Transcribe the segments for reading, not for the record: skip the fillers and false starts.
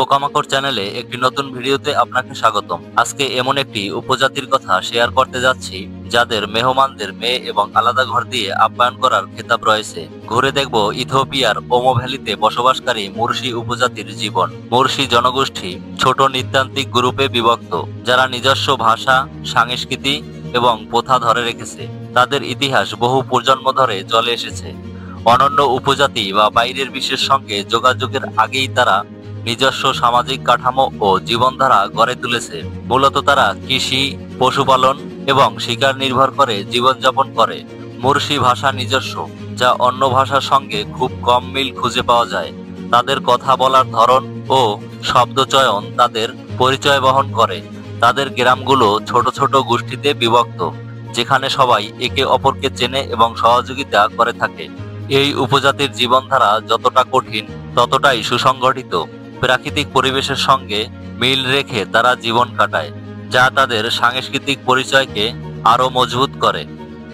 পোকামাকড় চ্যানেলে একটি নতুন ভিডিওতে আপনাকে স্বাগতম। আজকে এমন একটি উপজাতির কথা শেয়ার করতে যাচ্ছি যাদের মেহমানদের মেয়ে এবং আলাদা ঘর দিয়ে আপ্যায়ন করার খেতাব রয়েছে। ঘুরে দেখব ইথিওপিয়ার ওমো ভ্যালিতে বসবাসকারী মুরসি উপজাতির জীবন। মুরসি জনগোষ্ঠী ছোট নৃতান্ত্রিক গ্রুপে বিভক্ত, যারা নিজস্ব ভাষা, সংস্কৃতি এবং প্রথা ধরে রেখেছে। তাদের ইতিহাস বহু প্রজন্ম ধরে চলে এসেছে। অনন্য উপজাতি বা বাইরের বিশ্বের সঙ্গে যোগাযোগের আগেই তারা নিজস্ব সামাজিক কাঠামো ও জীবনধারা গড়ে তুলেছে। মূলত তারা কৃষি, পশুপালন এবং শিকার নির্ভর করে জীবনযাপন করে। মুরসি ভাষা নিজস্ব, যা অন্য ভাষার সঙ্গে খুব কম মিল খুঁজে পাওয়া যায়। তাদের কথা বলার ধরন ও শব্দচয়ন তাদের পরিচয় বহন করে। তাদের গ্রামগুলো ছোট ছোট গোষ্ঠীতে বিভক্ত, যেখানে সবাই একে অপরকে চেনে এবং সহযোগিতা করে থাকে। এই উপজাতির জীবনধারা যতটা কঠিন ততটাই সুসংগঠিত। প্রাকৃতিক পরিবেশের সঙ্গে মিল রেখে তারা জীবন কাটায়, যা তাদের সাংস্কৃতিক পরিচয়কে আরো মজবুত করে।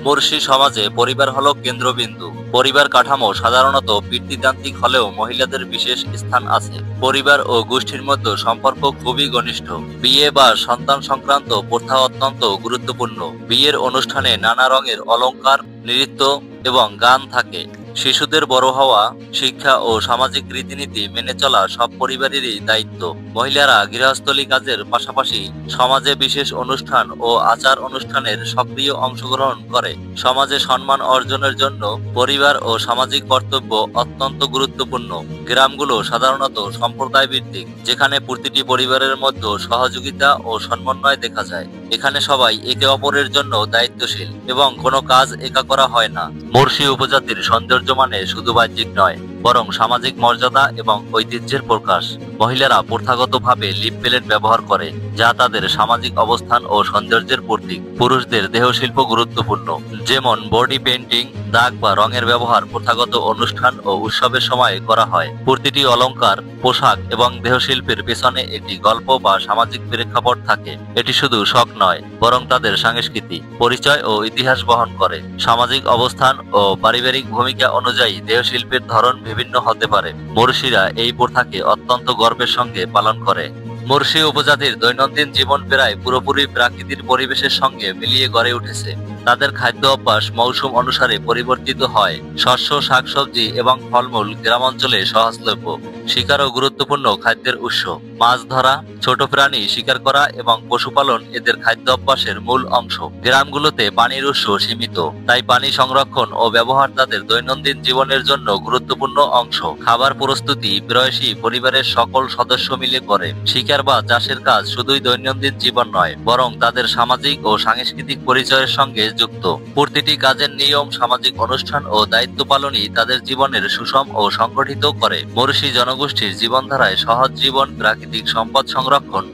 মুরসি সমাজে পরিবার হলো কেন্দ্রবিন্দু। পরিবার কাঠামো সাধারণত পিতৃতান্ত্রিক হলেও মহিলাদের বিশেষ স্থান আছে। পরিবার ও গোষ্ঠীর মধ্যে সম্পর্ক খুবই ঘনিষ্ঠ। বিয়ে বা সন্তান সংক্রান্ত প্রথা অত্যন্ত গুরুত্বপূর্ণ। বিয়ের অনুষ্ঠানে নানা রঙের অলংকার, নৃত্য এবং গান থাকে। শিশুদের বড় হওয়া, শিক্ষা ও সামাজিক রীতিনীতি মেনে চলা সব পরিবারেরই দায়িত্ব। মহিলারা গৃহস্থলী কাজের পাশাপাশি সমাজে বিশেষ অনুষ্ঠান ও আচার অনুষ্ঠানের সক্রিয় অংশগ্রহণ করে। সমাজে সম্মান অর্জনের জন্য পরিবার ও সামাজিক কর্তব্য অত্যন্ত গুরুত্বপূর্ণ। গ্রামগুলো সাধারণত সম্প্রদায় ভিত্তিক, যেখানে প্রতিটি পরিবারের মধ্যে সহযোগিতা ও সমন্বয় দেখা যায়। এখানে সবাই একে অপরের জন্য দায়িত্বশীল এবং কোনো কাজ একা করা হয় না। মুরসি উপজাতির সৌন্দর্য মানে শুধু বাহ্যিক নয়, বরং সামাজিক মর্যাদা এবং ঐতিহ্যের প্রকাশ। মহিলারা প্রথাগতভাবে লিপ প্লেট ব্যবহার করে, যা তাদের সামাজিক অবস্থান ও সৌন্দর্যের প্রতীক। পুরুষদের দেহশিল্প গুরুত্বপূর্ণ, যেমন বডি পেইন্টিং, দাগ বা রঙের ব্যবহার প্রথাগত অনুষ্ঠান ও উৎসবের সময় করা হয়। প্রতিটি অলংকার, পোশাক এবং দেহশিল্পের পেছনে একটি গল্প বা সামাজিক প্রেক্ষাপট থাকে। এটি শুধু শখ নয়, বরং তাদের সংস্কৃতি, পরিচয় ও ইতিহাস বহন করে। সামাজিক অবস্থান ও পারিবারিক ভূমিকা অনুযায়ী দেহশিল্পের ধরন বিভিন্ন হতে পারে। মুরসিরা এই প্রথাকে অত্যন্ত গর্বের সঙ্গে পালন করে। মুরসি উপজাতির দৈনন্দিন জীবন প্রায় পুরোপুরি প্রাকৃতিক পরিবেশের সঙ্গে মিলিয়ে গড়ে উঠেছে। তাদের খাদ্য অভ্যাস মৌসুম অনুসারে পরিবর্তিত হয়। শস্য, শাকসবজি এবং ফলমূল গ্রামাঞ্চলে সহজলভ্য। শিকারও গুরুত্বপূর্ণ খাদ্যের উৎস। মাছ ধরা, ছোট প্রাণী শিকার করা এবং পশুপালন এদের খাদ্য অভ্যাসের মূল অংশ। গ্রামগুলোতে পানির উৎস সীমিত, তাই পানি সংরক্ষণ ও ব্যবহার তাদের দৈনন্দিন জীবনের জন্য গুরুত্বপূর্ণ অংশ। খাবার প্রস্তুতি প্রায়শই পরিবারের সকল সদস্য মিলে করে। শিকার বা চাষের কাজ শুধুই দৈনন্দিন জীবন নয়, বরং তাদের সামাজিক ও সাংস্কৃতিক পরিচয়ের সঙ্গে যুক্ত। প্রতিটি কাজের নিয়ম, সামাজিক অনুষ্ঠান ও দায়িত্ব পালনই তাদের জীবনের সুষম ও সংগঠিত করে। মুরসি জনগোষ্ঠীর জীবনধারায় সহজ জীবন, প্রাকৃতিক সম্পদ সংরক্ষণ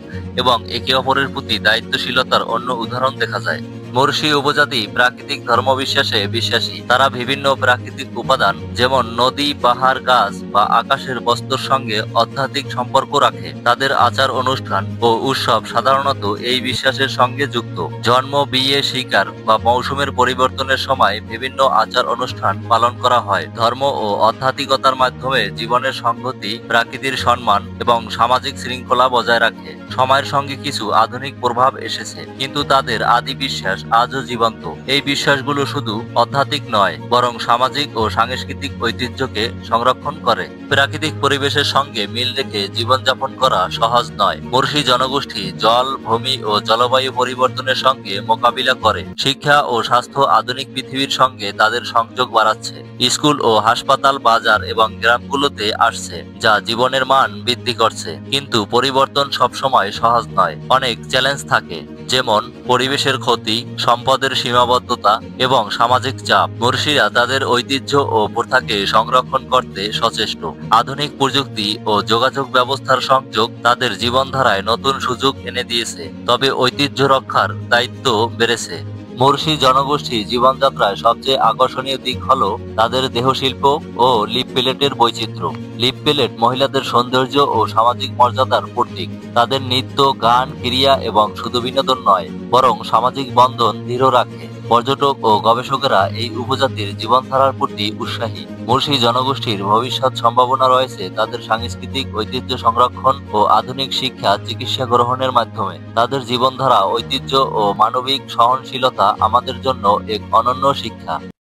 এবং একে অপরের প্রতি দায়িত্বশীলতার অন্য উদাহরণ দেখা যায়। মুরসি উপজাতি প্রাকৃতিক ধর্মবিশ্বাসে বিশ্বাসী। তারা বিভিন্ন প্রাকৃতিক উপাদান যেমন নদী, পাহাড়, গাছ বা আকাশের বস্তুর সঙ্গে আধ্যাত্মিক সম্পর্ক রাখে। তাদের আচার অনুষ্ঠান ও উৎসব সাধারণত এই বিশ্বাসের সঙ্গে যুক্ত। জন্ম, বিয়ে, শিকার বা মৌসুমের পরিবর্তনের সময় বিভিন্ন আচার অনুষ্ঠান পালন করা হয়। ধর্ম ও আধ্যাত্মিকতার মাধ্যমে জীবনের সংহতি, প্রাকৃতির সম্মান এবং সামাজিক শৃঙ্খলা বজায় রাখে। সময়ের সঙ্গে কিছু আধুনিক প্রভাব এসেছে, কিন্তু তাদের আদি বিশ্বাস আজও জীবন্ত। এই বিশ্বাসগুলো শুধু আধ্যাত্মিক নয়, বরং সামাজিক ও সাংস্কৃতিক ঐতিহ্যকে সংরক্ষণ করে। প্রাকৃতিক পরিবেশের সঙ্গে মিল রেখে জীবনযাপন করা সহজ নয়। মুরসি জনগোষ্ঠী জল, ভূমি ও জলবায়ু পরিবর্তনের সঙ্গে মোকাবিলা করে। শিক্ষা ও স্বাস্থ্য আধুনিক পৃথিবীর সঙ্গে তাদের সংযোগ বাড়াচ্ছে। স্কুল ও হাসপাতাল, বাজার এবং গ্রামগুলোতে আসছে, যা জীবনের মান বৃদ্ধি করছে। কিন্তু পরিবর্তন সবসময় সহজ নয়। অনেক চ্যালেঞ্জ থাকে, যেমন পরিবেশের ক্ষতি, সম্পদের সীমাবদ্ধতা এবং সামাজিক চাপ। মুরসিরা তাদের ঐতিহ্য ও প্রথাকে সংরক্ষণ করতে সচেষ্ট। আধুনিক প্রযুক্তি ও যোগাযোগ ব্যবস্থার সংযোগ তাদের জীবনধারায় নতুন সুযোগ এনে দিয়েছে, তবে ঐতিহ্য রক্ষার দায়িত্ব বেড়েছে। মুরসি জনগোষ্ঠী জীবনযাত্রায় সবচেয়ে আকর্ষণীয় দিক হল তাদের দেহশিল্প ও লিপ প্লেটের বৈচিত্র্য। লিপ প্লেট মহিলাদের সৌন্দর্য ও সামাজিক মর্যাদার প্রতীক। তাদের নৃত্য, গান, ক্রিয়া এবং শুধু বিনোদন নয়, বরং সামাজিক বন্ধন দৃঢ় রাখে। পর্যটক ও গবেষকেরা এই উপজাতির জীবনধারার প্রতি উৎসাহী। মুর্শি জনগোষ্ঠীর ভবিষ্যৎ সম্ভাবনা রয়েছে তাদের সাংস্কৃতিক ঐতিহ্য সংরক্ষণ ও আধুনিক শিক্ষা চিকিৎসা গ্রহণের মাধ্যমে। তাদের জীবনধারা, ঐতিহ্য ও মানবিক সহনশীলতা আমাদের জন্য এক অনন্য শিক্ষা।